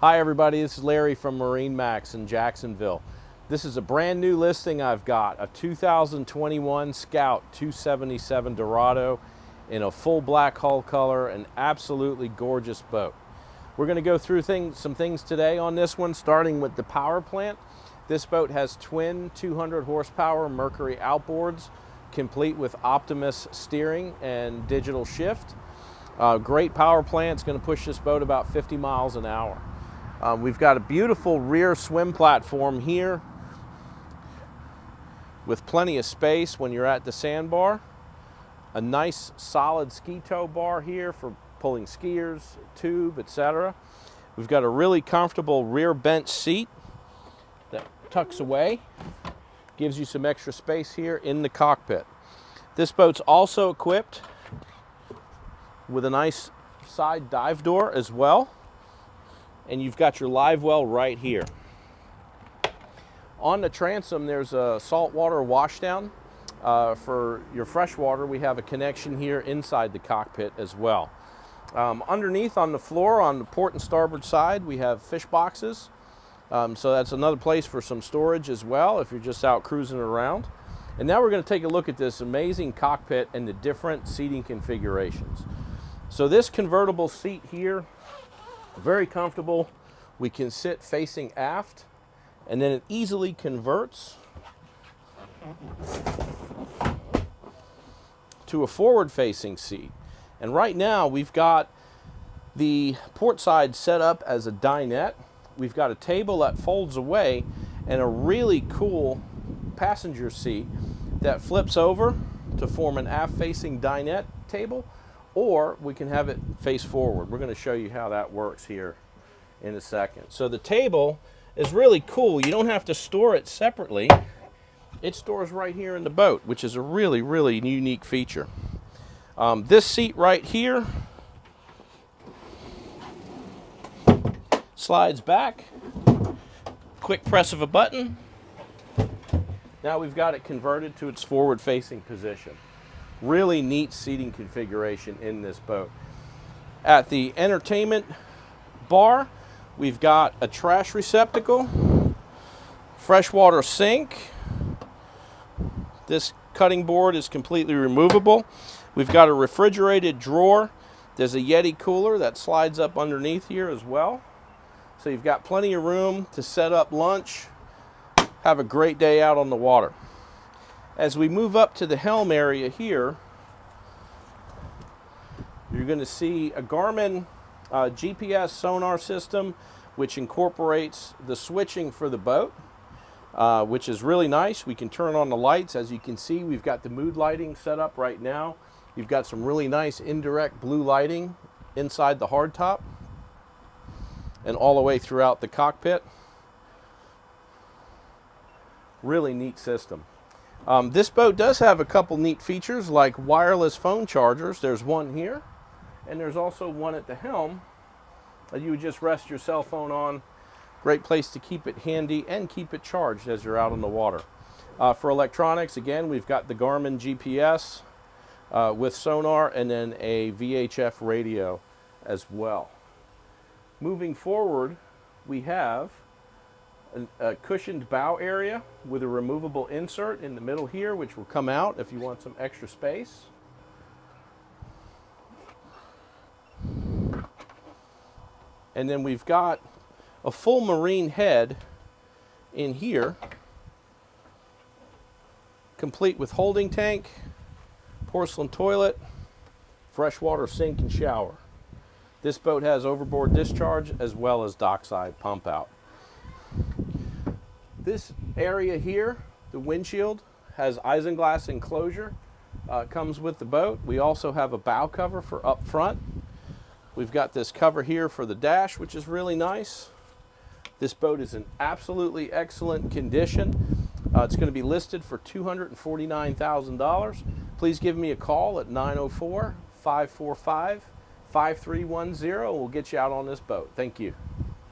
Hi everybody, this is Larry from MarineMax in Jacksonville. This is a brand new listing I've got, a 2021 Scout 277 Dorado in a full black hull color, an absolutely gorgeous boat. We're going to go through some things today on this one, starting with the power plant. This boat has twin 200 horsepower Mercury outboards, complete with Optimus steering and digital shift. Great power plant. It's going to push this boat about 50 miles an hour. We've got a beautiful rear swim platform here with plenty of space when you're at the sandbar. A nice solid ski tow bar here for pulling skiers, tube, etc. We've got a really comfortable rear bench seat that tucks away, gives you some extra space here in the cockpit. This boat's also equipped with a nice side dive door as well. And you've got your live well right here. On the transom, there's a saltwater washdown. For your freshwater, we have a connection here inside the cockpit as well. Underneath on the floor, on the port and starboard side, we have fish boxes. So that's another place for some storage as well if you're just out cruising around. And now we're going to take a look at this amazing cockpit and the different seating configurations. So this convertible seat here, very comfortable. We can sit facing aft, and then it easily converts to a forward-facing seat. And right now we've got the port side set up as a dinette. We've got a table that folds away and a really cool passenger seat that flips over to form an aft-facing dinette table, or we can have it face forward. We're going to show you how that works here in a second. So the table is really cool. You don't have to store it separately. It stores right here in the boat, which is a really, really unique feature. This seat right here slides back. Quick press of a button. Now we've got it converted to its forward-facing position. Really neat seating configuration in this boat. At the entertainment bar, we've got a trash receptacle, freshwater sink. This cutting board is completely removable. We've got a refrigerated drawer. There's a Yeti cooler that slides up underneath here as well. So you've got plenty of room to set up lunch, have a great day out on the water. As we move up to the helm area here, you're going to see a Garmin GPS sonar system, which incorporates the switching for the boat, which is really nice. We can turn on the lights. As you can see, we've got the mood lighting set up right now. You've got some really nice indirect blue lighting inside the hardtop and all the way throughout the cockpit. Really neat system. This boat does have a couple neat features like wireless phone chargers. There's one here, and there's also one at the helm that you would just rest your cell phone on. Great place to keep it handy and keep it charged as you're out on the water. For electronics, again, we've got the Garmin GPS with sonar and then a VHF radio as well. Moving forward, we have a cushioned bow area with a removable insert in the middle here, which will come out if you want some extra space. And then we've got a full marine head in here, complete with holding tank, porcelain toilet, freshwater sink and shower. This boat has overboard discharge as well as dockside pump out. This area here, the windshield, has isinglass enclosure. Comes with the boat. We also have a bow cover for up front. We've got this cover here for the dash, which is really nice. This boat is in absolutely excellent condition. It's going to be listed for $249,000. Please give me a call at 904-545-5310. We'll get you out on this boat. Thank you.